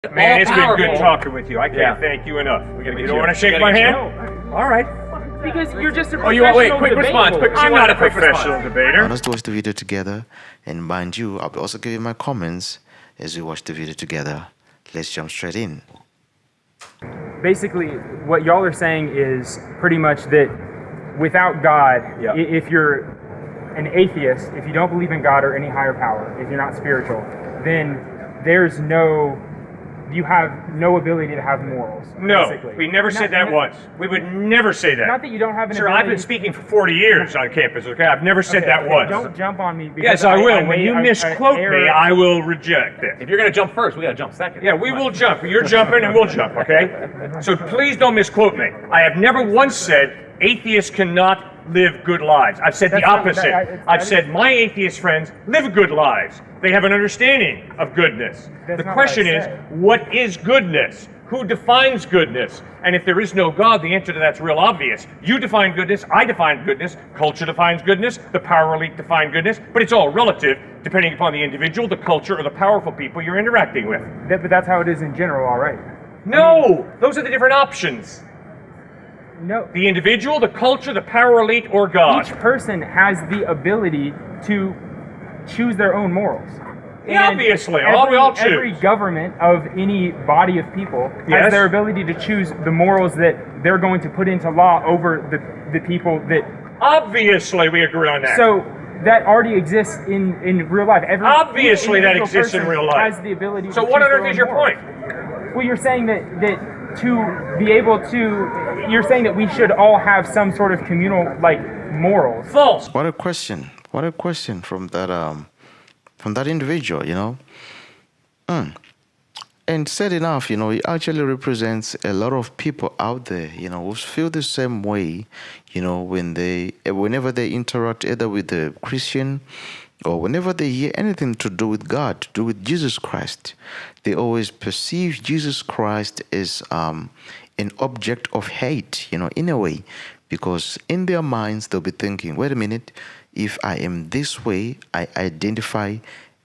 Man, it's been good talking with you. I can't thank you enough. You don't want to shake my hand? All right. Because you're just a professional quick response. I'm not a professional debater. Let's watch the video together. And mind you, I'll also give you my comments as we watch the video together. Let's jump straight in. Basically, what y'all are saying is pretty much that without God, if you're an atheist, if you don't believe in God or any higher power, if you're not spiritual, then you have no ability to have morals. No, basically. We never said that once. We would never say that. Not that you don't have an Sir, ability. I've been speaking for 40 years on campus, okay? I've never said that once. Don't jump on me. Yes, I will. When you misquote me, I will reject it. If you're going to jump first, we got to jump second. Yeah, we will jump. You're jumping and we'll jump, okay? So please don't misquote me. I have never once said atheists cannot live good lives. I've said the opposite. I've said my atheist friends live good lives. They have an understanding of goodness. The question is, what is goodness? Who defines goodness? And if there is no God, the answer to that's real obvious. You define goodness, I define goodness, culture defines goodness, the power elite define goodness, but it's all relative depending upon the individual, the culture, or the powerful people you're interacting with. But that's how it is in general already. No! Those are the different options. No. The individual, the culture, the power elite, or God. Each person has the ability to choose their own morals. Yeah, obviously, we all choose. Every government of any body of people has their ability to choose the morals that they're going to put into law over the people that... Obviously, we agree on that. So, that already exists in real life. Obviously, that exists in real life. Has the ability so to what on choose earth is your morals. point? Well, you're saying that to be able to... You're saying that we should all have some sort of communal, morals. False. What a question. What a question from that individual, you know. And sad enough, you know, it actually represents a lot of people out there, you know, who feel the same way, you know, whenever they interact either with a Christian or whenever they hear anything to do with God, to do with Jesus Christ, they always perceive Jesus Christ as an object of hate, you know, in a way, because in their minds they'll be thinking, wait a minute, if I am this way, I identify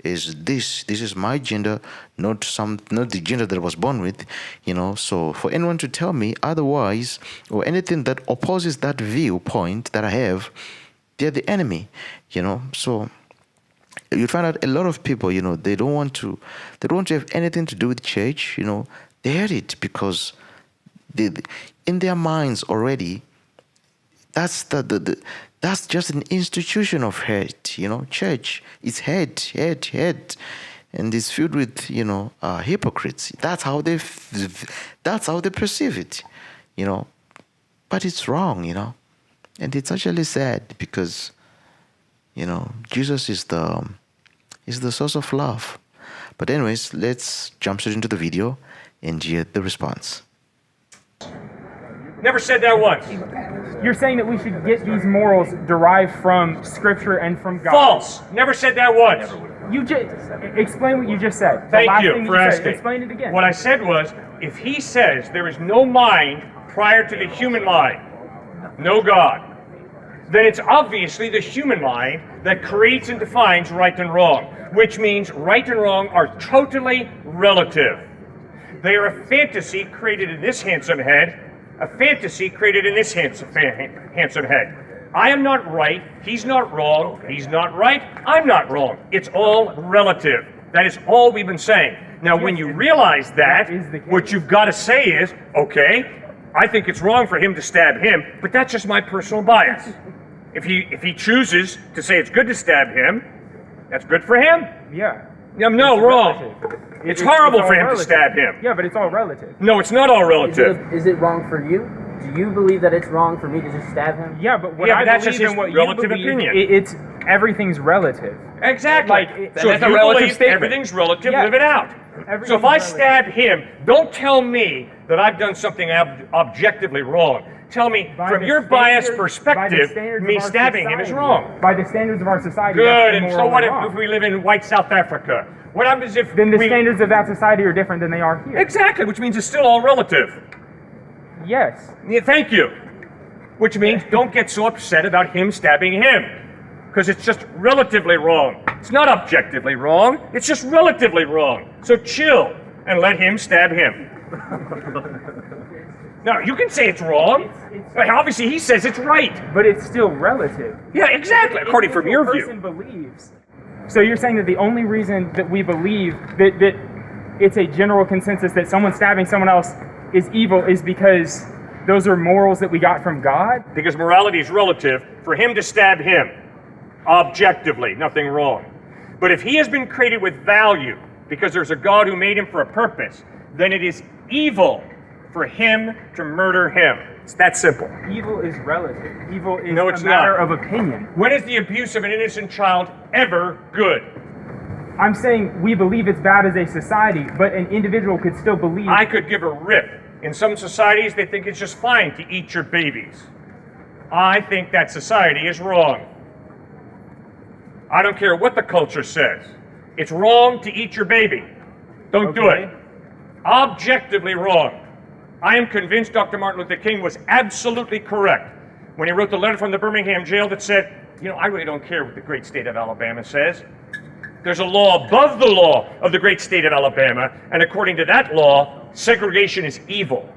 as this. This is my gender, not the gender that I was born with, you know. So for anyone to tell me otherwise, or anything that opposes that viewpoint that I have, they're the enemy, you know. So you find out a lot of people, you know, they don't want to have anything to do with church, you know. They hate it because in their minds already, that's just an institution of hate, you know. Church is hate, and it's filled with, you know, hypocrites. That's how they perceive it, you know. But it's wrong, you know, and it's actually sad because, you know, Jesus is the source of love. But anyways, let's jump straight into the video and hear the response. Never said that once. You're saying that we should get these morals derived from Scripture and from God. False. Never said that once. You just explain what you just said. Thank you for asking. Explain it again. What I said was, if he says there is no mind prior to the human mind, no God, then it's obviously the human mind that creates and defines right and wrong, which means right and wrong are totally relative. They are a fantasy created in this handsome head, a fantasy created in this handsome head. I am not right, he's not wrong, he's not right, I'm not wrong. It's all relative. That is all we've been saying. Now, when you realize that, what you've got to say is, okay, I think it's wrong for him to stab him, but that's just my personal bias. If he chooses to say it's good to stab him, that's good for him. Yeah. No, wrong. It's horrible for him to stab him. Yeah, but it's all relative. No, it's not all relative. Is it wrong for you? Do you believe that it's wrong for me to just stab him? Yeah, but what but I that's believe just and what his you relative believe, opinion. Everything's relative. Exactly. So if you believe everything's relative, live it out. So if I stab him, don't tell me that I've done something objectively wrong. Tell me, from your biased perspective, me stabbing him is wrong. By the standards of our society. Good, and so what if we live in white South Africa? What happens if then the standards of that society are different than they are here? Exactly, which means it's still all relative. Yes. Yeah, thank you. Which means don't get so upset about him stabbing him, because it's just relatively wrong. It's not objectively wrong, it's just relatively wrong. So chill. and let him stab him. Now, you can say it's wrong. Obviously, he says it's right. But it's still relative. Yeah, exactly, according from your view. Person believes. So you're saying that the only reason that we believe that it's a general consensus that someone stabbing someone else is evil is because those are morals that we got from God? Because morality is relative. For him to stab him, objectively, nothing wrong. But if he has been created with value, because there's a God who made him for a purpose, then it is evil for him to murder him. It's that simple. Evil is relative. Evil is No, it's a matter not. of opinion. When is the abuse of an innocent child ever good? I'm saying we believe it's bad as a society, but an individual could still believe... I could give a rip. In some societies, they think it's just fine to eat your babies. I think that society is wrong. I don't care what the culture says. It's wrong to eat your baby. Don't do it. Objectively wrong. I am convinced Dr. Martin Luther King was absolutely correct when he wrote the letter from the Birmingham jail that said, you know, I really don't care what the great state of Alabama says. There's a law above the law of the great state of Alabama, and according to that law, segregation is evil.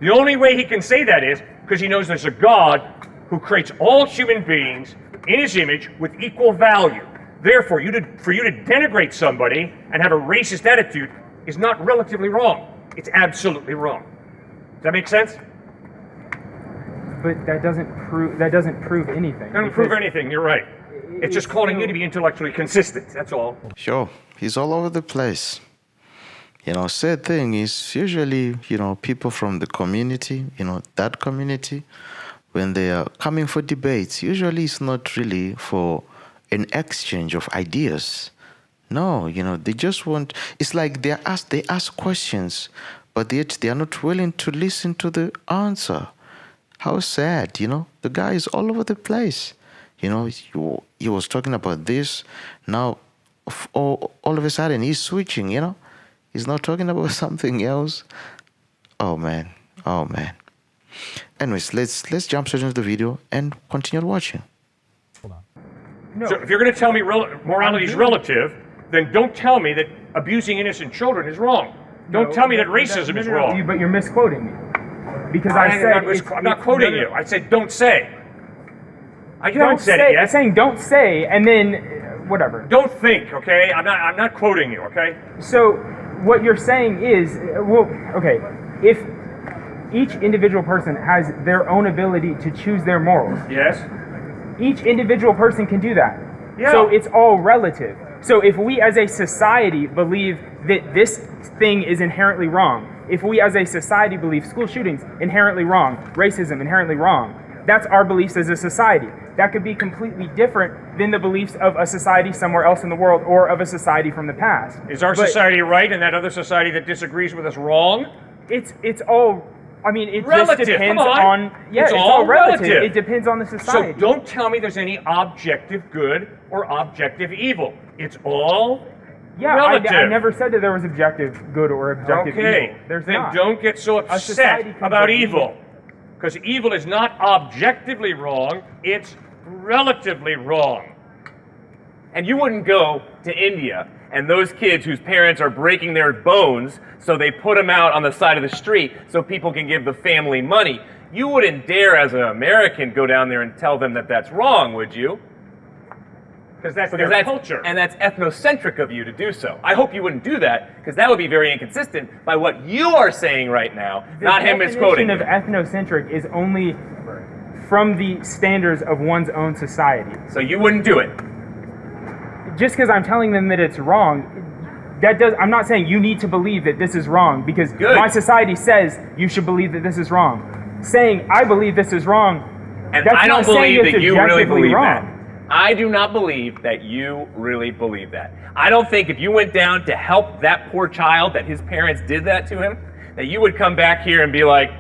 The only way he can say that is because he knows there's a God who creates all human beings in his image with equal value. Therefore, for you to denigrate somebody and have a racist attitude is not relatively wrong. It's absolutely wrong. Does that make sense? But that doesn't prove anything. It doesn't prove anything, you're right. It's just calling you to be intellectually consistent, that's all. Sure, he's all over the place. You know, sad thing is usually, you know, people from the community, you know, that community, when they are coming for debates, usually it's not really for an exchange of ideas. No, you know, they just want, it's like they ask questions, but yet they are not willing to listen to the answer. How sad, you know, the guy is all over the place. You know, he was talking about this, now all of a sudden he's switching, you know. He's not talking about something else. Oh man. Anyways, let's jump straight into the video and continue watching. Hold on. No. So if you're going to tell me morality is relative, then don't tell me that abusing innocent children is wrong. Don't tell me that racism is wrong. But you're misquoting me. Because I'm not quoting you. I said don't say. I haven't said it yet. I'm saying don't say, and then whatever. Don't think, okay? I'm not quoting you, okay? So what you're saying is, well, okay, if each individual person has their own ability to choose their morals. Yes. Each individual person can do that. Yeah. So it's all relative. So if we as a society believe that this thing is inherently wrong, if we as a society believe school shootings inherently wrong, racism inherently wrong, that's our beliefs as a society. That could be completely different than the beliefs of a society somewhere else in the world or of a society from the past. Is our society right and that other society that disagrees with us wrong? It's all, I mean, it relative. just depends Come on. yeah, it's all relative. It depends on the society. So don't tell me there's any objective good or objective evil. It's all relative. I never said that there was objective good or objective evil. There's then not. Don't get so upset about evil. Because evil is not objectively wrong, it's relatively wrong. And you wouldn't go to India and those kids whose parents are breaking their bones, so they put them out on the side of the street so people can give the family money. You wouldn't dare, as an American, go down there and tell them that that's wrong, would you? Because that's their culture. And that's ethnocentric of you to do so. I hope you wouldn't do that, because that would be very inconsistent by what you are saying right now, not him misquoting. The definition of ethnocentric is only from the standards of one's own society. So you wouldn't do it? Just because I'm telling them that it's wrong, I'm not saying you need to believe that this is wrong, because my society says you should believe that this is wrong. Saying I believe this is wrong, and that's I don't not saying believe it's that you really believe wrong. that. I do not believe that you really believe that. I don't think if you went down to help that poor child, that his parents did that to him, that you would come back here and be like,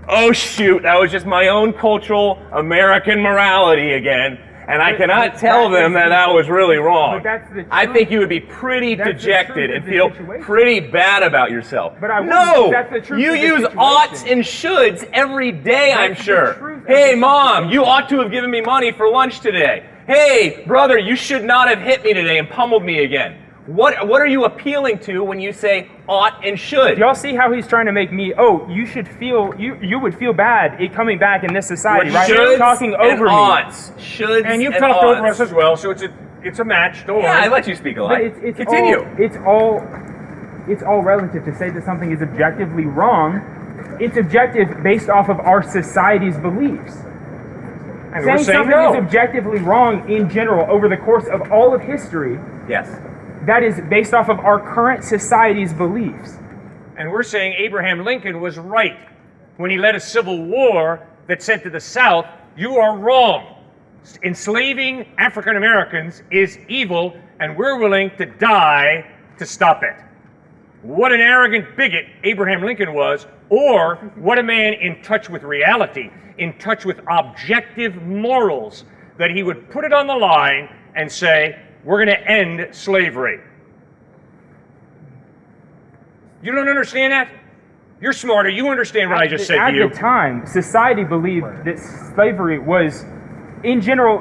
oh shoot, that was just my own cultural American morality again, and I cannot tell them that that was really wrong. I think you would be pretty dejected and feel pretty bad about yourself. No, you use oughts and shoulds every day, I'm sure. Hey mom, you ought to have given me money for lunch today. Hey, brother, you should not have hit me today and pummeled me again. What are you appealing to when you say ought and should? Y'all see how he's trying to make me, you should feel, you would feel bad it coming back in this society, right? Shoulds He's talking over and me. oughts. Shoulds And you've and talked over oughts. us as well, so it's a match. Don't Yeah, I worry. let you speak a lot. But it's Continue. It's all relative to say that something is objectively wrong. It's objective based off of our society's beliefs. And we're saying something no. is objectively wrong in general over the course of all of history, Yes. that is based off of our current society's beliefs. And we're saying Abraham Lincoln was right when he led a civil war that said to the South, you are wrong. Enslaving African Americans is evil, and we're willing to die to stop it. What an arrogant bigot Abraham Lincoln was, or what a man in touch with reality, in touch with objective morals, that he would put it on the line and say, we're going to end slavery. You don't understand that? You're smarter. You understand what I just said to you. At the time, society believed that slavery was, in general,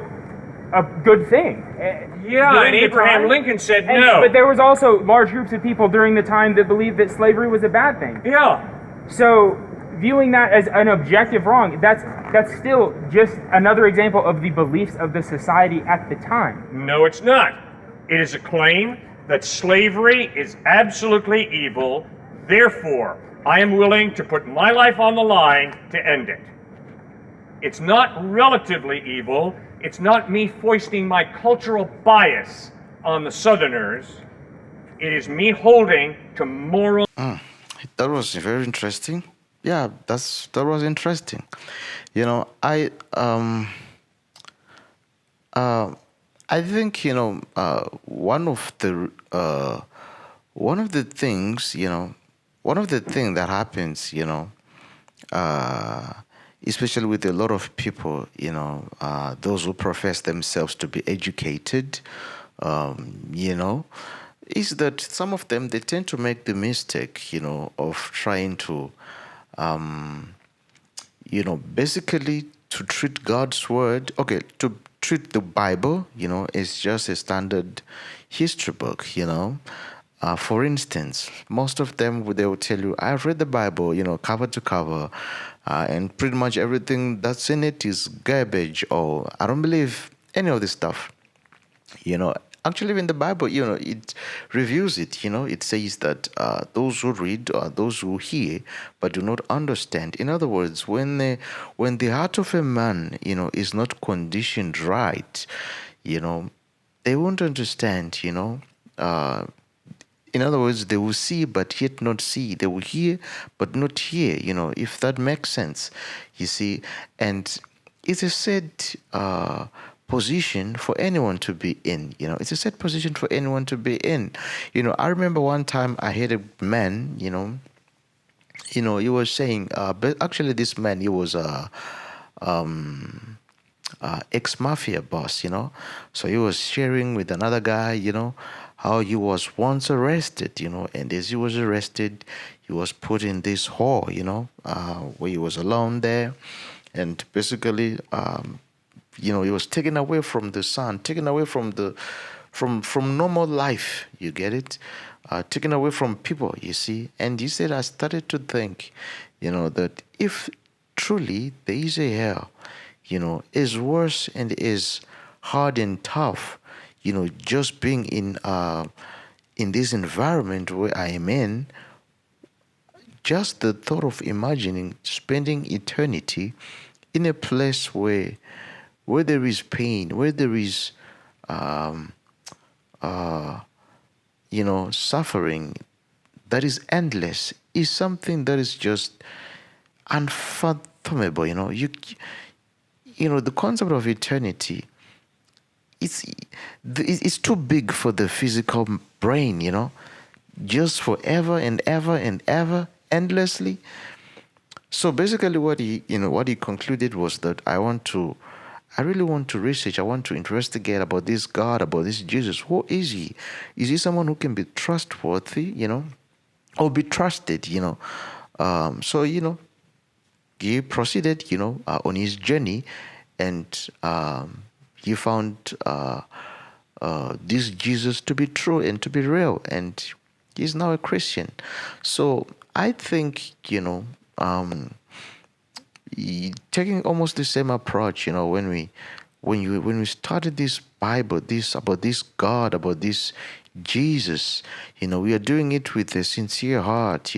a good thing. Yeah, During and the Abraham time- Lincoln said and- no. But there was also large groups of people during the time that believed that slavery was a bad thing. Yeah. So viewing that as an objective wrong, that's still just another example of the beliefs of the society at the time. No, it's not. It is a claim that slavery is absolutely evil. Therefore, I am willing to put my life on the line to end it. It's not relatively evil. It's not me foisting my cultural bias on the Southerners. It is me holding to moral. That was very interesting. Yeah, that was interesting. You know, I think one of the things that happens, especially with a lot of people, those who profess themselves to be educated, is that some of them, they tend to make the mistake, of trying to, basically to treat God's word, to treat the Bible, as just a standard history book, For instance, most of them, they will tell you, I've read the Bible, cover to cover, and pretty much everything that's in it is garbage, or I don't believe any of this stuff. Actually, in the Bible, it reviews it. It says that those who read are those who hear but do not understand. In other words, when the heart of a man, is not conditioned right, they won't understand. In other words, they will see but yet not see. They will hear but not hear. If that makes sense, you see. And it's a sad position for anyone to be in. It's a sad position for anyone to be in. I remember one time I had a man, he was saying, but actually this man, he was a ex-mafia boss, So he was sharing with another guy, how he was once arrested, and as he was arrested, he was put in this hall, where he was alone there, and basically, he was taken away from the sun, taken away from from normal life. You get it? Taken away from people. You see? And he said, I started to think, that if truly there is a hell, is worse and is hard and tough, just being in this environment where I am in, just the thought of imagining spending eternity in a place where there is pain, where there is, suffering that is endless, is something that is just unfathomable. The concept of eternity, it's too big for the physical brain. Just forever and ever and ever, endlessly. So basically, what he concluded was that I really want to research. I want to investigate about this God, about this Jesus. Who is he? Is he someone who can be trustworthy, or be trusted, So, he proceeded, on his journey, and he found this Jesus to be true and to be real, and he's now a Christian. So I think, taking almost the same approach, when we started this Bible, about this God, about this Jesus, we are doing it with a sincere heart,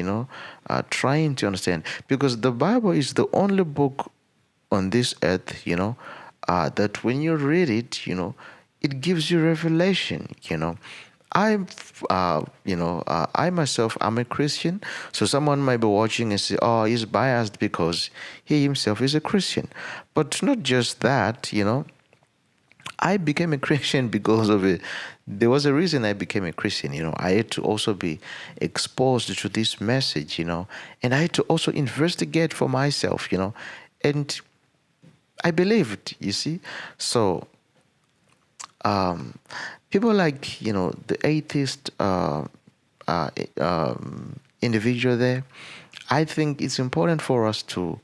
trying to understand, because the Bible is the only book on this earth, that when you read it, it gives you revelation. I myself, I'm a Christian, so someone might be watching and say, "Oh, he's biased because he himself is a Christian." But not just that, I became a Christian because of it. There was a reason I became a Christian. I had to also be exposed to this message, and I had to also investigate for myself, and I believed, you see. So people like, the atheist individual there, I think it's important for us to,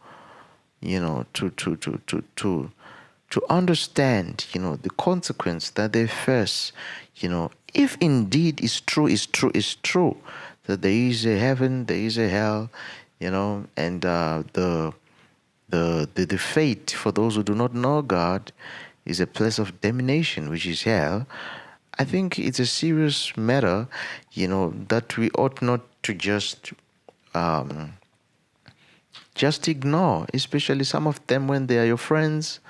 to understand, the consequence that they face, if indeed it's true, that there is a heaven, there is a hell, and the fate for those who do not know God is a place of damnation, which is hell. I think it's a serious matter, that we ought not to just ignore, especially some of them when they are your friends,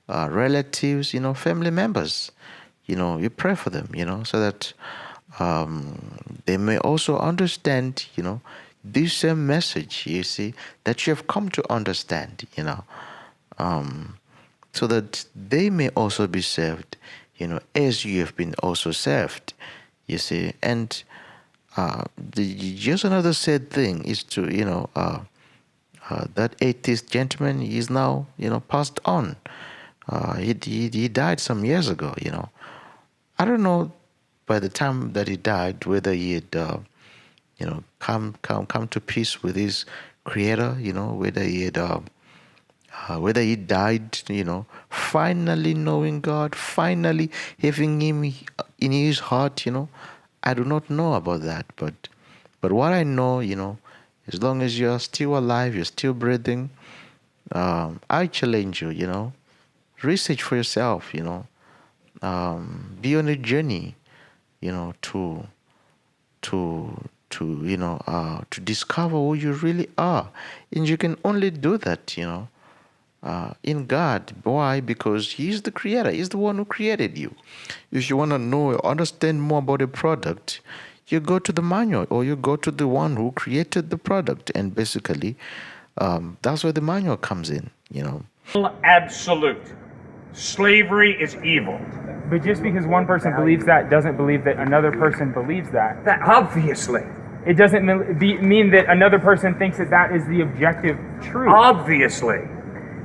relatives, family members. You pray for them, so that they may also understand, this same message, you see, that you have come to understand, so that they may also be saved, as you have been also saved, you see. And just another sad thing is to, that atheist gentleman is now, passed on. He died some years ago, I don't know by the time that he died whether he had, come to peace with his creator, whether he had, whether he died, finally knowing God, finally having him in his heart, I do not know about that. But what I know, as long as you're still alive, you're still breathing, I challenge you, research for yourself, be on a journey, to discover who you really are. And you can only do that, in God. Why? Because He's the creator. He's the one who created you. If you want to know or understand more about a product, you go to the manual or you go to the one who created the product. And basically, that's where the manual comes in, Absolute. Slavery is evil. But just because one person believes that doesn't believe that another person believes that. That obviously. It doesn't mean that another person thinks that is the objective truth. Obviously.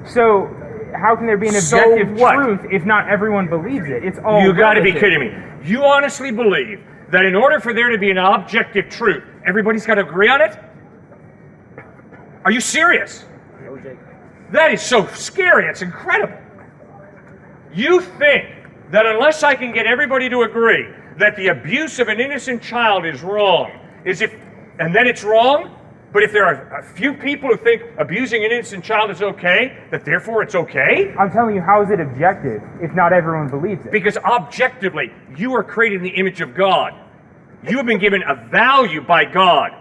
So how can there be an objective truth if not everyone believes it? It's all You got to be relative. kidding me. You honestly believe that in order for there to be an objective truth, everybody's got to agree on it? Are you serious? That is so scary. It's incredible. You think that unless I can get everybody to agree that the abuse of an innocent child is wrong, and then it's wrong, but if there are a few people who think abusing an innocent child is okay, that therefore it's okay? I'm telling you, how is it objective if not everyone believes it? Because objectively, you are created in the image of God. You have been given a value by God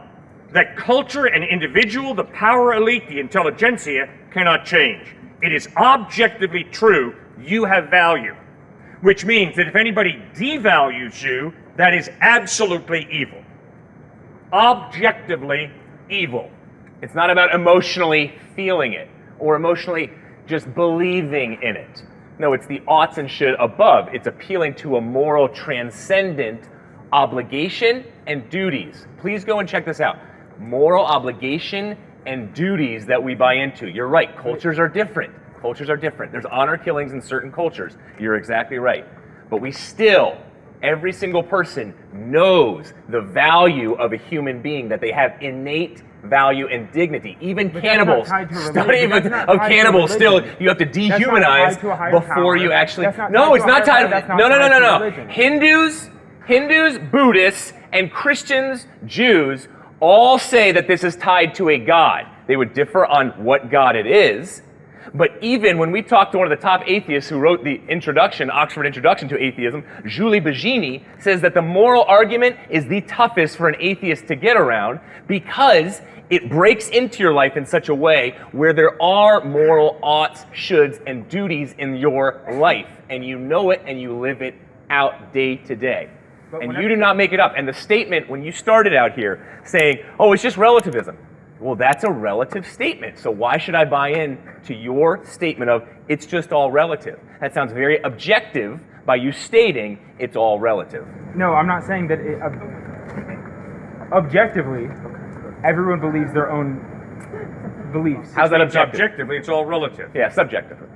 that culture and individual, the power elite, the intelligentsia cannot change. It is objectively true, you have value. Which means that if anybody devalues you, that is absolutely evil. Objectively evil. It's not about emotionally feeling it or emotionally just believing in it. No, it's the oughts and should above. It's appealing to a moral transcendent obligation and duties. Please go and check this out. Moral obligation and duties that we buy into. You're right, cultures are different. Cultures are different. There's honor killings in certain cultures. You're exactly right. But we still, every single person knows the value of a human being, that they have innate value and dignity. Even cannibals, study of cannibals, still, you have to dehumanize before you actually... No, it's not tied to... No. Hindus, Buddhists, and Christians, Jews, all say that this is tied to a God. They would differ on what God it is. But even when we talked to one of the top atheists who wrote the introduction, Oxford Introduction to Atheism, Julie Baggini, says that the moral argument is the toughest for an atheist to get around because it breaks into your life in such a way where there are moral oughts, shoulds, and duties in your life. And you know it and you live it out day to day. And you do not make it up. And the statement, when you started out here saying, oh, it's just relativism. Well, that's a relative statement. So why should I buy in to your statement of it's just all relative? That sounds very objective by you stating it's all relative. No, I'm not saying that objectively, everyone believes their own beliefs. How's that objective? Objectively, it's all relative. Yeah, subjectively.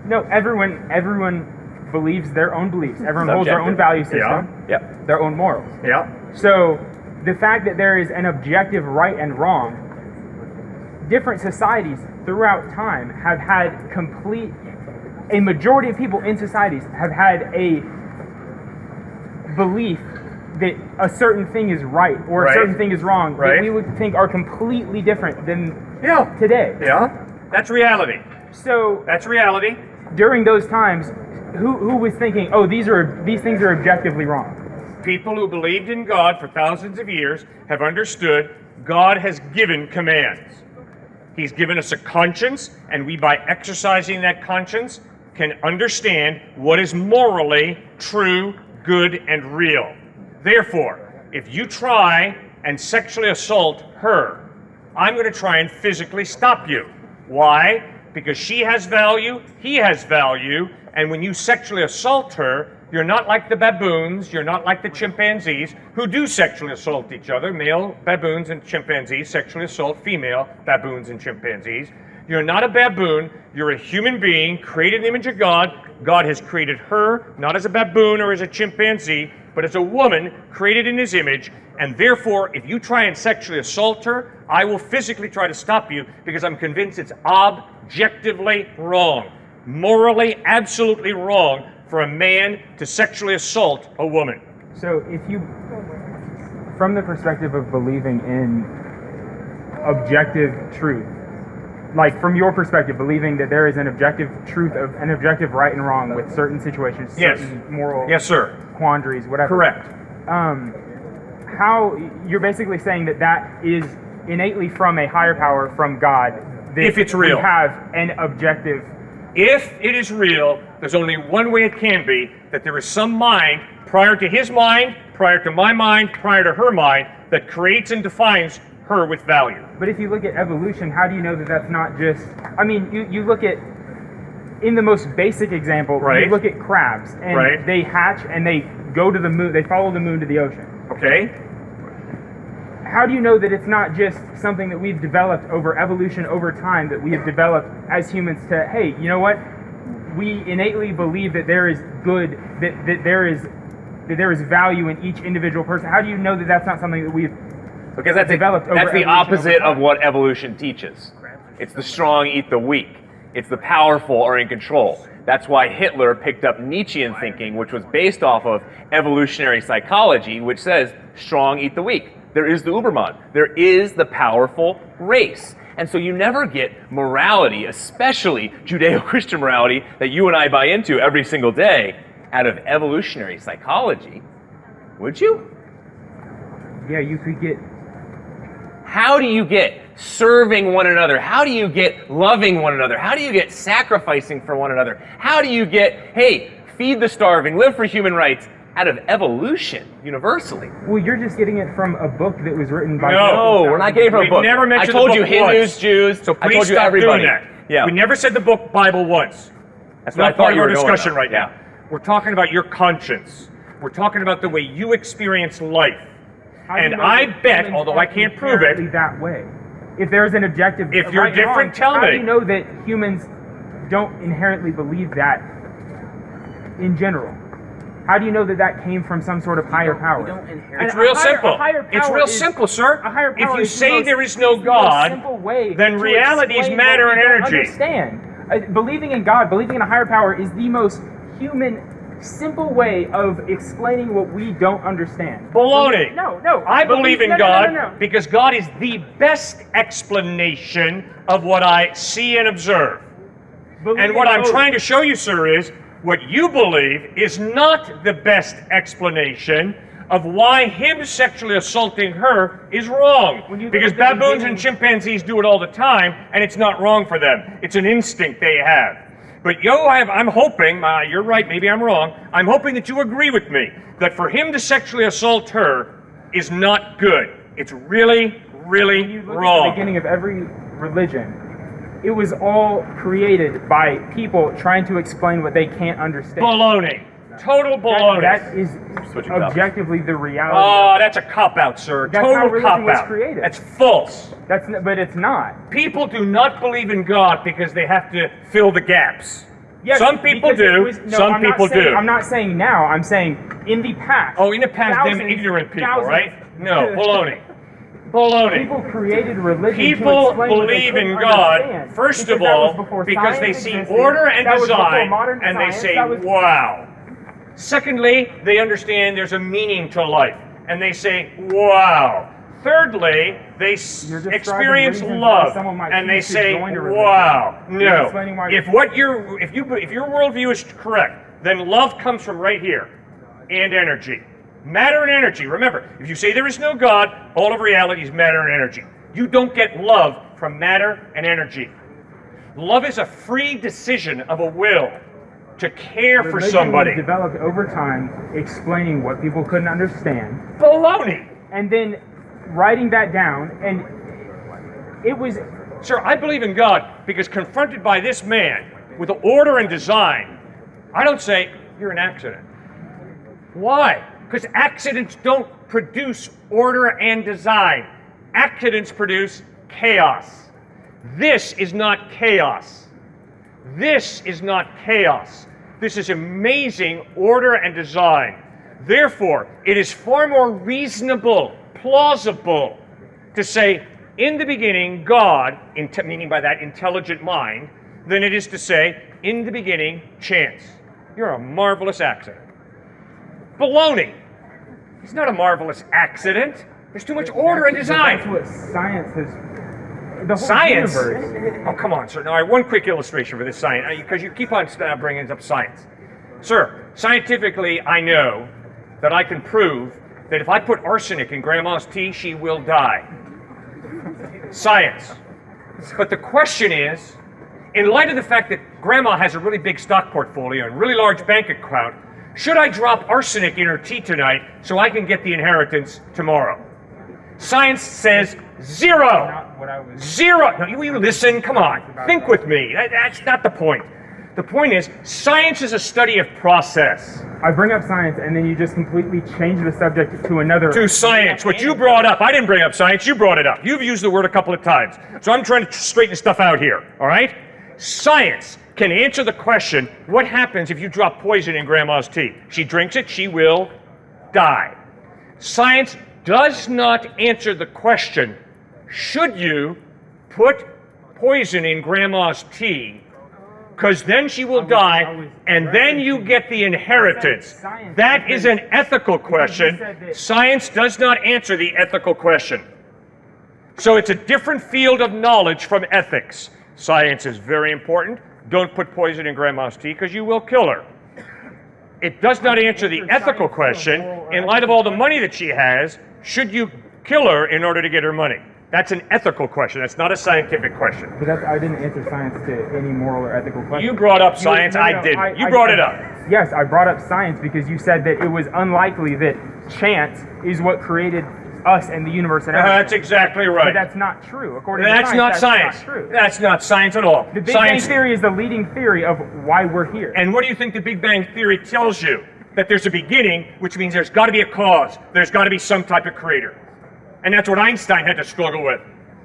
No, everyone believes their own beliefs. Everyone holds their own value system, their own morals. Yeah. So the fact that there is an objective right and wrong, different societies throughout time have had a majority of people in societies have had a belief that a certain thing is right or a certain thing is wrong that we would think are completely different than today. Yeah, that's reality. So that's reality. During those times, who was thinking, oh, these things are objectively wrong? People who believed in God for thousands of years have understood God has given commands. He's given us a conscience, and we, by exercising that conscience, can understand what is morally true, good, and real. Therefore, if you try and sexually assault her, I'm going to try and physically stop you. Why? Because she has value, he has value, and when you sexually assault her, you're not like the baboons, you're not like the chimpanzees who do sexually assault each other. Male baboons and chimpanzees sexually assault female baboons and chimpanzees. You're not a baboon, you're a human being created in the image of God. God has created her, not as a baboon or as a chimpanzee, but as a woman created in his image. And therefore, if you try and sexually assault her, I will physically try to stop you because I'm convinced it's objectively wrong, morally absolutely wrong for a man to sexually assault a woman. So if you, from the perspective of believing in objective truth, like from your perspective, believing that there is an objective truth, of an objective right and wrong with certain situations, certain moral quandaries, whatever. Correct. How you're basically saying that is innately from a higher power, from God. If it's real. We have an objective. If it is real, there's only one way it can be, that there is some mind prior to his mind, prior to my mind, prior to her mind, that creates and defines her with value. But if you look at evolution, how do you know that that's not just... I mean, you look at, in the most basic example, you look at crabs, and they hatch and they go to the moon, they follow the moon to the ocean. Okay. How do you know that it's not just something that we've developed over evolution, over time, that we have developed as humans to, hey, you know what? We innately believe that there is good, that there is value in each individual person. How do you know that that's not something that we've developed over That's the opposite of what evolution teaches. It's the strong eat the weak. It's the powerful are in control. That's why Hitler picked up Nietzschean thinking, which was based off of evolutionary psychology, which says strong eat the weak. There is the Uberman. There is the powerful race. And so you never get morality, especially Judeo-Christian morality that you and I buy into every single day, out of evolutionary psychology. Would you? Yeah, you could get... How do you get serving one another? How do you get loving one another? How do you get sacrificing for one another? How do you get, hey, feed the starving, live for human rights, out of evolution, universally? Well, you're just getting it from a book that was written by... No, we're not getting it from a book. Never mentioned I told the you book Hindus, once. Jews, So I please told you stop everybody. doing that. Yeah. We never said the book Bible once. That's not what I thought part of you our were going discussion on. right now. We're talking about your conscience. We're talking about the way you experience life. And I bet, although I can't prove it, that way. If there's an objective... If you're different, tell me. How do you know that humans don't inherently believe that in general? How do you know that that came from some sort of higher power? We don't inherit. It's real simple. A higher It's power real is- simple, sir. A higher If power you is the say most- there is no it's the most God, simple way then to reality is explain matter what and we don't energy. Understand. Believing in God, believing in a higher power is the most human, simple way of explaining what we don't understand. Baloney. No. I believe in God No. because God is the best explanation of what I see and observe. And what I'm trying to show you, sir, is what you believe is not the best explanation of why him sexually assaulting her is wrong. Because baboons and chimpanzees do it all the time, and it's not wrong for them. It's an instinct they have. But I'm hoping, you're right, maybe I'm wrong, I'm hoping that you agree with me that for him to sexually assault her is not good. It's really, really When you look at the wrong. beginning of every religion, it was all created by people trying to explain what they can't understand. Baloney. Total baloney. That is Switching topics. objectively the reality. Oh, that's a cop-out, sir. That's how Total religion was cop-out. created. That's false. But it's not. People do not believe in God because they have to fill the gaps. Yes, Some people because it do, was- no, some I'm not people saying- do. I'm not saying now, I'm saying in the past. Oh, in the past, them thousands- ignorant people, thousands- right? No, baloney. Baloney. People created religion to People explain what they believe in couldn't God, understand. first Because of that was all, before because they science see existed. order and That was before design, modern and they science. say, That was- wow. Secondly, they understand there's a meaning to life, and they say, wow. Thirdly, they You're describing experience reasons why love, someone might and they choose to say, join a religion. wow. You're No. explaining why- If your worldview is correct, then love comes from right here, and energy. Matter and energy. Remember, if you say there is no God, all of reality is matter and energy. You don't get love from matter and energy. Love is a free decision of a will to care for Religion somebody. was developed over time, explaining what people couldn't understand, Baloney. and then writing that down, and it was Sir, I believe in God because confronted by this man with order and design, I don't say, you're an accident. Why? Because accidents don't produce order and design. Accidents produce chaos. This is not chaos. This is not chaos. This is amazing order and design. Therefore, it is far more reasonable, plausible, to say, in the beginning, God, meaning by that intelligent mind, than it is to say, in the beginning, chance. You're a marvelous accident. Baloney. It's not a marvelous accident. There's too much order and That's design. what science has. The whole Science? universe. Oh, come on, sir. Now, I have one quick illustration for this science, because you keep on bringing up science. Sir, scientifically, I know that I can prove that if I put arsenic in Grandma's tea, she will die. Science. But the question is, in light of the fact that Grandma has a really big stock portfolio and really large bank account, should I drop arsenic in her tea tonight so I can get the inheritance tomorrow? Science says zero. Not what I was. Zero. No, you listen. Come on. Think with me. That's not the point. The point is, science is a study of process. I bring up science, and then you just completely change the subject to another. To science. What you brought up. I didn't bring up science. You brought it up. You've used the word a couple of times. So I'm trying to straighten stuff out here. All right? Science can answer the question, what happens if you drop poison in Grandma's tea? She drinks it, she will die. Science does not answer the question, should you put poison in Grandma's tea, because then she will die, and then you get the inheritance. That is an ethical question. Science does not answer the ethical question. So it's a different field of knowledge from ethics. Science is very important. Don't put poison in Grandma's tea because you will kill her. It does not answer the ethical question. In light of all the money that she has, should you kill her in order to get her money? That's an ethical question. That's not a scientific question. But I didn't answer science to any moral or ethical question. You brought up science. I didn't. You brought it up. Yes, I brought up science because you said that it was unlikely that chance is what created us and the universe and everything. That's exactly right. But that's not true. According That's to not science, science. that's not true. That's not science at all. The Big Bang Science. Theory is the leading theory of why we're here. And what do you think the Big Bang Theory tells you? That there's a beginning, which means there's got to be a cause. There's got to be some type of creator. And that's what Einstein had to struggle with.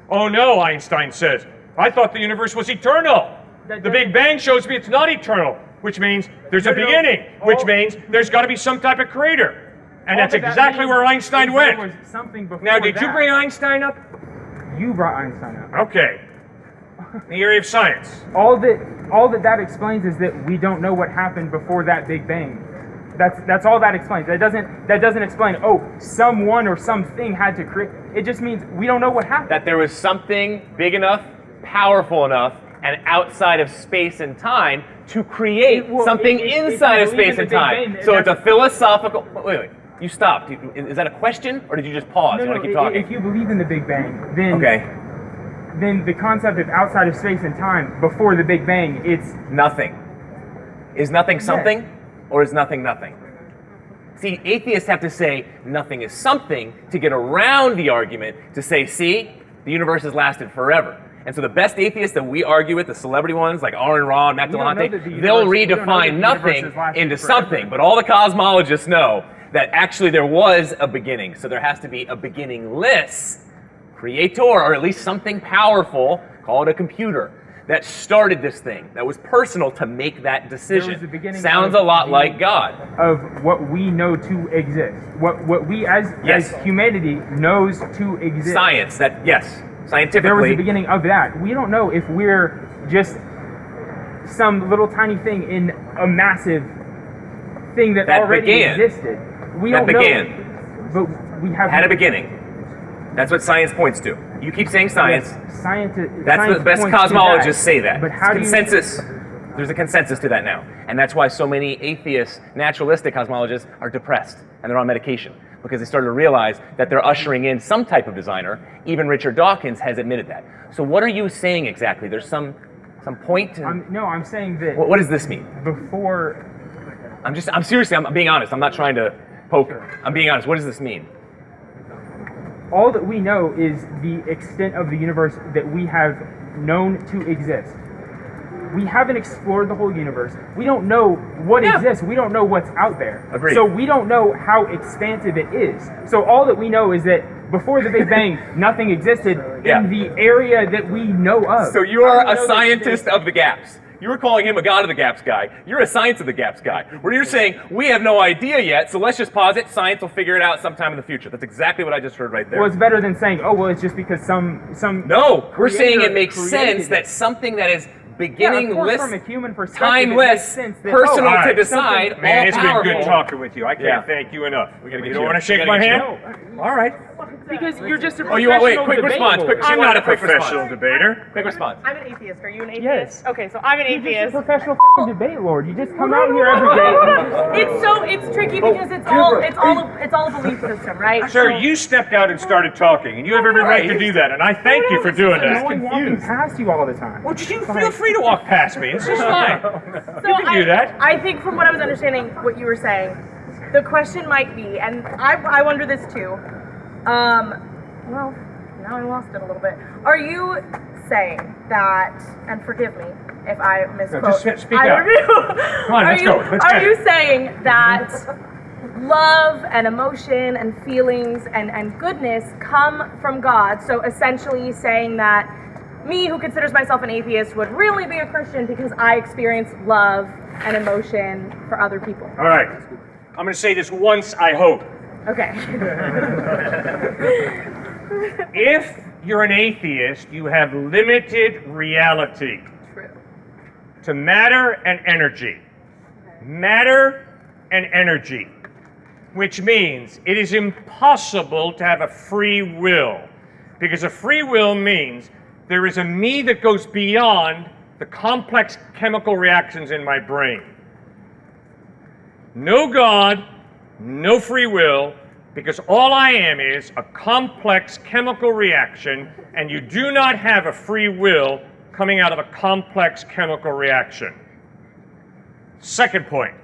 Oh no, Einstein says. I thought the universe was eternal. The Big Bang shows me it's not eternal. which means there's a beginning, which means there's got to be some type of creator. And that's exactly where Einstein went. There was something before Now, did you that. bring Einstein up? You brought Einstein up. Okay. In the area of science. All that explains is that we don't know what happened before that Big Bang. That's all that explains. That doesn't explain, oh, someone or something had to create. It just means we don't know what happened. That there was something big enough, powerful enough, and outside of space and time to create something inside of space and time. So it's a philosophical. Wait. You stopped. Is that a question, or did you just pause? You want to keep talking? If you believe in the Big Bang, then Okay. then the concept of outside of space and time before the Big Bang, it's Nothing. Is nothing something, or is nothing nothing? See, atheists have to say nothing is something to get around the argument to say, see, the universe has lasted forever. And so the best atheists that we argue with, the celebrity ones like Aaron Ra and Knechtle, they'll redefine nothing into something. But all the cosmologists know that actually there was a beginning. So there has to be a beginningless creator, or at least something powerful, call it a computer, that started this thing, that was personal to make that decision. Sounds a lot like God. Of what we know to exist. What we as humanity knows to exist. Science, scientifically. There was a beginning of that. We don't know if we're just some little tiny thing in a massive thing that already existed. We don't know. But we have had a beginning. That's what science points to. You keep saying science. That's the best cosmologists say that. But how consensus. There's a consensus to that now. And that's why so many atheist, naturalistic cosmologists are depressed and they're on medication, because they started to realize that they're ushering in some type of designer. Even Richard Dawkins has admitted that. So what are you saying exactly? There's some point? I'm saying that... What does this mean? Before... I'm seriously, I'm being honest. I'm not trying to poke. I'm being honest. What does this mean? All that we know is the extent of the universe that we have known to exist. We haven't explored the whole universe. We don't know what exists. We don't know what's out there. Agreed. So we don't know how expansive it is. So all that we know is that before the Big Bang, nothing existed in the area that we know of. So you are a scientist of the gaps. You were calling him a God of the gaps guy. You're a science of the gaps guy. Where you're saying, we have no idea yet, so let's just pause it. Science will figure it out sometime in the future. That's exactly what I just heard right there. Well, it's better than saying, oh, well, it's just because some No, we're saying it makes sense that something that is beginningless, from a human perspective, timeless, personal to decide, man, all it's powerful. been good talking with you. I can't thank you enough. You don't want to shake my hand? All right. Because you're just a Oh, you professional want, wait, quick debater. response. I'm not a professional debater. Quick response. I'm an atheist. Are you an atheist? Yes. Okay, so I'm an You're just atheist. a professional debate lord. You just come out here every day. It's tricky because it's all a belief system, right? Sir, you stepped out and started talking, and you have every right to do that, and I thank you for doing No that. one walking past you all the time. Well, you feel free to walk past me. It's just fine. So You can do that. I think from what I was understanding, what you were saying, the question might be, and I wonder this too. Well, now I lost it a little bit. Are you saying that, and forgive me if I misquote. No, just speak out. Come on, let's go. Are you saying that love and emotion and feelings and goodness come from God? So essentially saying that me, who considers myself an atheist, would really be a Christian because I experience love and emotion for other people. All right. I'm going to say this once, I hope. Okay. If you're an atheist, you have limited reality to matter and energy. Matter and energy, which means it is impossible to have a free will, because a free will means there is a me that goes beyond the complex chemical reactions in my brain. No God, no free will, because all I am is a complex chemical reaction, and you do not have a free will coming out of a complex chemical reaction. Second point,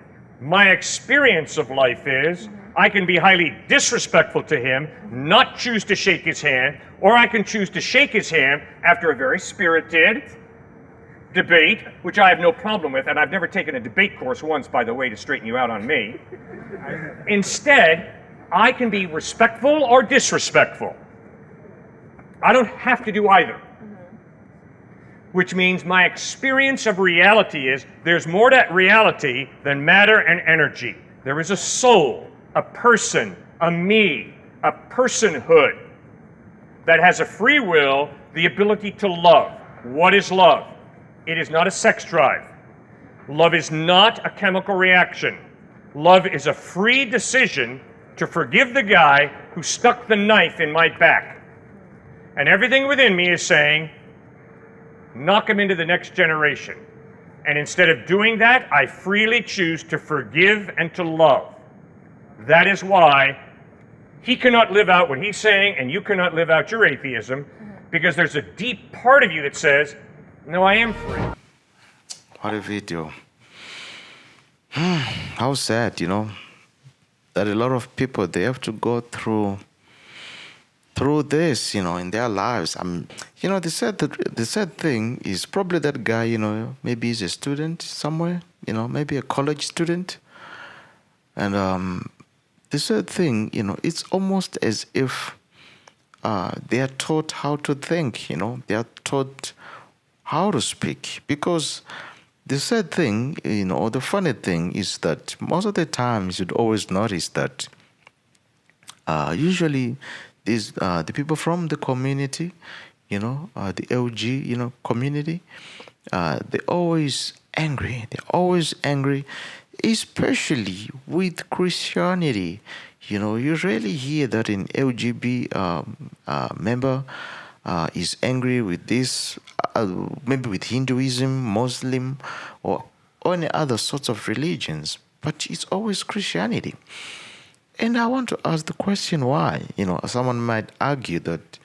my experience of life is I can be highly disrespectful to him, not choose to shake his hand, or I can choose to shake his hand after a very spirited debate, which I have no problem with, and I've never taken a debate course once, by the way, to straighten you out on me. Instead, I can be respectful or disrespectful. I don't have to do either. which means my experience of reality is there's more to reality than matter and energy. There is a soul, a person, a me, a personhood that has a free will, the ability to love. What is love? It is not a sex drive. Love is not a chemical reaction. Love is a free decision to forgive the guy who stuck the knife in my back. And everything within me is saying, knock him into the next generation. And instead of doing that, I freely choose to forgive and to love. That is why he cannot live out what he's saying and you cannot live out your atheism, because there's a deep part of you that says, no, I am free. What a video. How sad, that a lot of people, they have to go through this, in their lives. The sad thing is probably that guy, maybe he's a student somewhere, maybe a college student. And the sad thing, it's almost as if they are taught how to think, they are taught how to speak. Because the sad thing, or the funny thing is that most of the time you should always notice that usually these the people from the community, the LG, community, they're always angry. They're always angry, especially with Christianity. You rarely hear that an LGB member is angry with this, maybe with Hinduism, Muslim, or any other sorts of religions, but it's always Christianity. And I want to ask the question why. Someone might argue that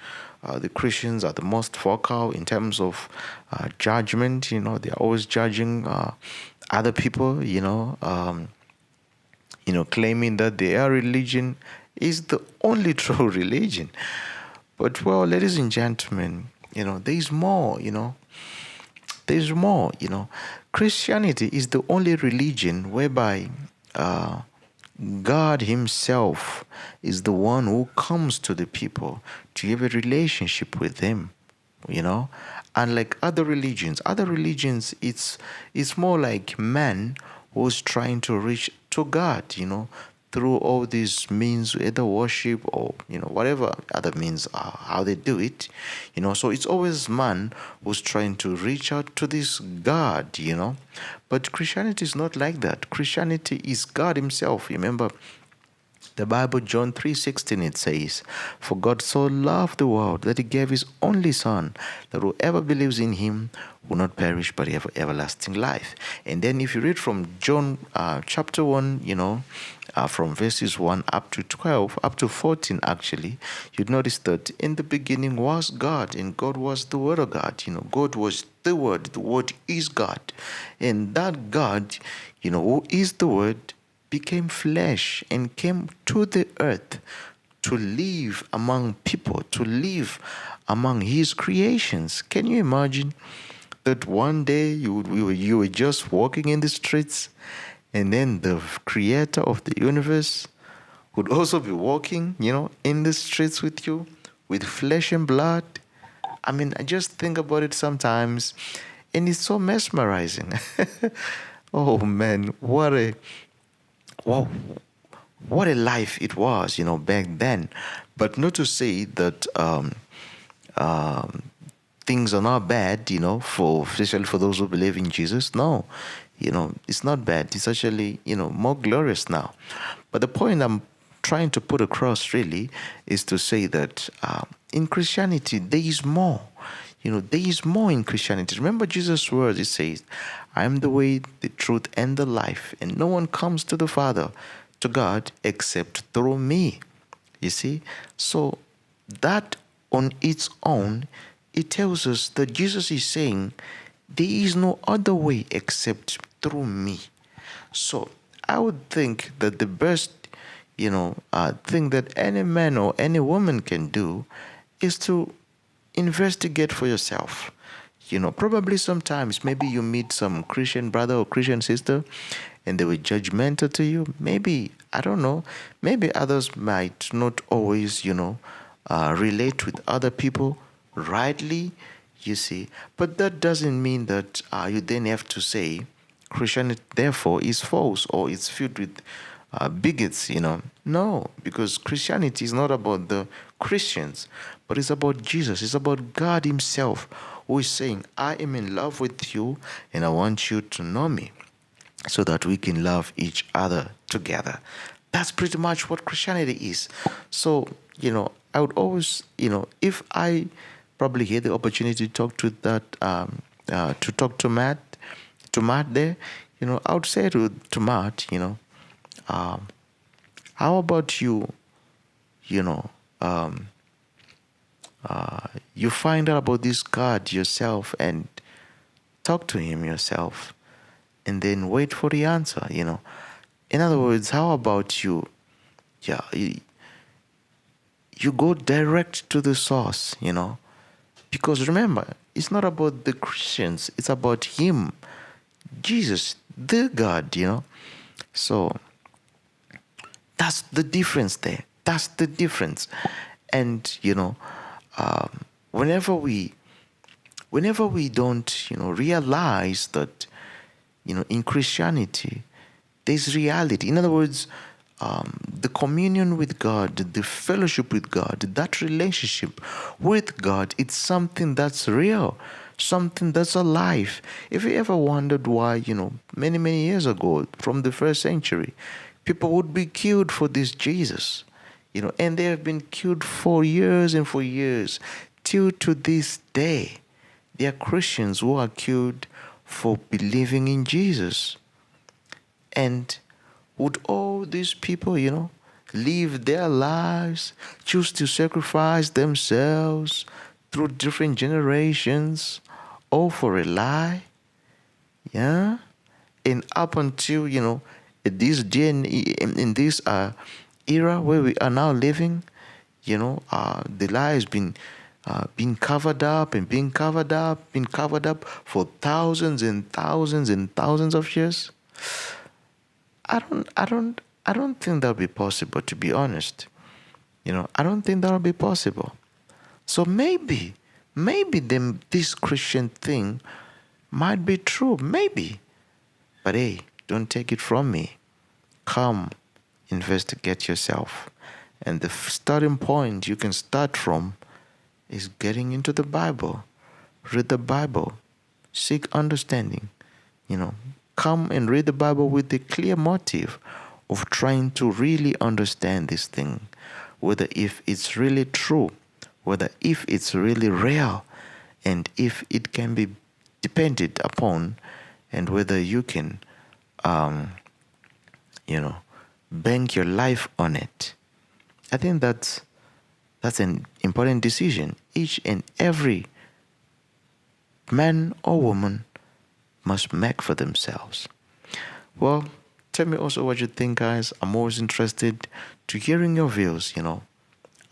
the Christians are the most vocal in terms of judgment. They're always judging other people, claiming that their religion is the only true religion. But, well, ladies and gentlemen, there's more, there's more, Christianity is the only religion whereby God himself is the one who comes to the people to have a relationship with them, Unlike other religions, it's more like man who's trying to reach to God, through all these means, either worship or, whatever other means are, how they do it, So it's always man who's trying to reach out to this God, But Christianity is not like that. Christianity is God himself. Remember, the Bible, John 3:16, it says, "For God so loved the world that he gave his only Son, that whoever believes in him will not perish but have everlasting life." And then if you read from John chapter 1, from verses 1 up to 12, up to 14 actually, you'd notice that in the beginning was God, and God was the Word of God. God was the Word is God. And that God, who is the Word, became flesh and came to the earth to live among people, to live among his creations. Can you imagine that one day you were just walking in the streets, and then the creator of the universe would also be walking, in the streets with you, with flesh and blood? I mean, I just think about it sometimes, and it's so mesmerizing. Oh man, what a life it was, back then. But not to say that things are not bad, especially for those who believe in Jesus. No, it's not bad. It's actually, more glorious now. But the point I'm trying to put across really is to say that in Christianity, there is more. There is more in Christianity. Remember Jesus' words, it says, "I am the way, the truth, and the life, and no one comes to the Father, to God, except through me." You see? So that on its own, it tells us that Jesus is saying, there is no other way except through me. So I would think that the best, thing that any man or any woman can do is to investigate for yourself. Probably sometimes maybe you meet some Christian brother or Christian sister and they were judgmental to you. Maybe, I don't know, maybe others might not always, relate with other people rightly, You see, but that doesn't mean that you then have to say Christianity therefore is false or it's filled with bigots. No, because Christianity is not about the Christians, but it's about Jesus. It's about God Himself, who is saying, I am in love with you and I want you to know me so that we can love each other together. That's pretty much what Christianity is. So, I would always, if I probably had the opportunity to talk to Matt there, I would say to Matt, how about you, you find out about this God yourself and talk to Him yourself and then wait for the answer, In other words, how about you go direct to the source, Because remember, it's not about the Christians, it's about Him, Jesus, the God, So that's the difference there. That's the difference. And, whenever we don't, realize that, in Christianity, there's reality. In other words, the communion with God, the fellowship with God, that relationship with God, it's something that's real, something that's alive. If you ever wondered why, many, many years ago, from the first century, people would be killed for this Jesus, and they have been killed for years and for years, till to this day. There are Christians who are killed for believing in Jesus. And would all these people, live their lives, choose to sacrifice themselves through different generations, all for a lie? Yeah? And up until, this day, in this era where we are now living, the lie has been covered up and being covered up for thousands and thousands and thousands of years. I don't think that'll be possible, to be honest. I don't think that'll be possible. So maybe this Christian thing might be true, maybe. But hey, don't take it from me. Come, investigate yourself. And the starting point you can start from is getting into the Bible. Read the Bible. Seek understanding. Come and read the Bible with the clear motive of trying to really understand this thing. Whether if it's really true, whether if it's really real, and if it can be depended upon, and whether you can, bank your life on it. I think that's an important decision each and every man or woman must make for themselves. Well, tell me also what you think, guys. I'm always interested to hearing your views,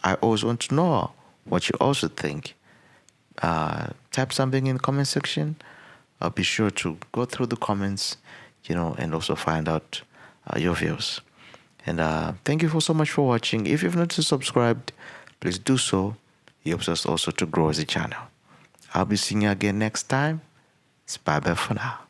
I always want to know what you also think. Type something in the comment section. I'll be sure to go through the comments, and also find out your views. And thank you so much for watching. If you've not subscribed, please do so. It helps us also to grow as a channel. I'll be seeing you again next time. It's bye-bye for now.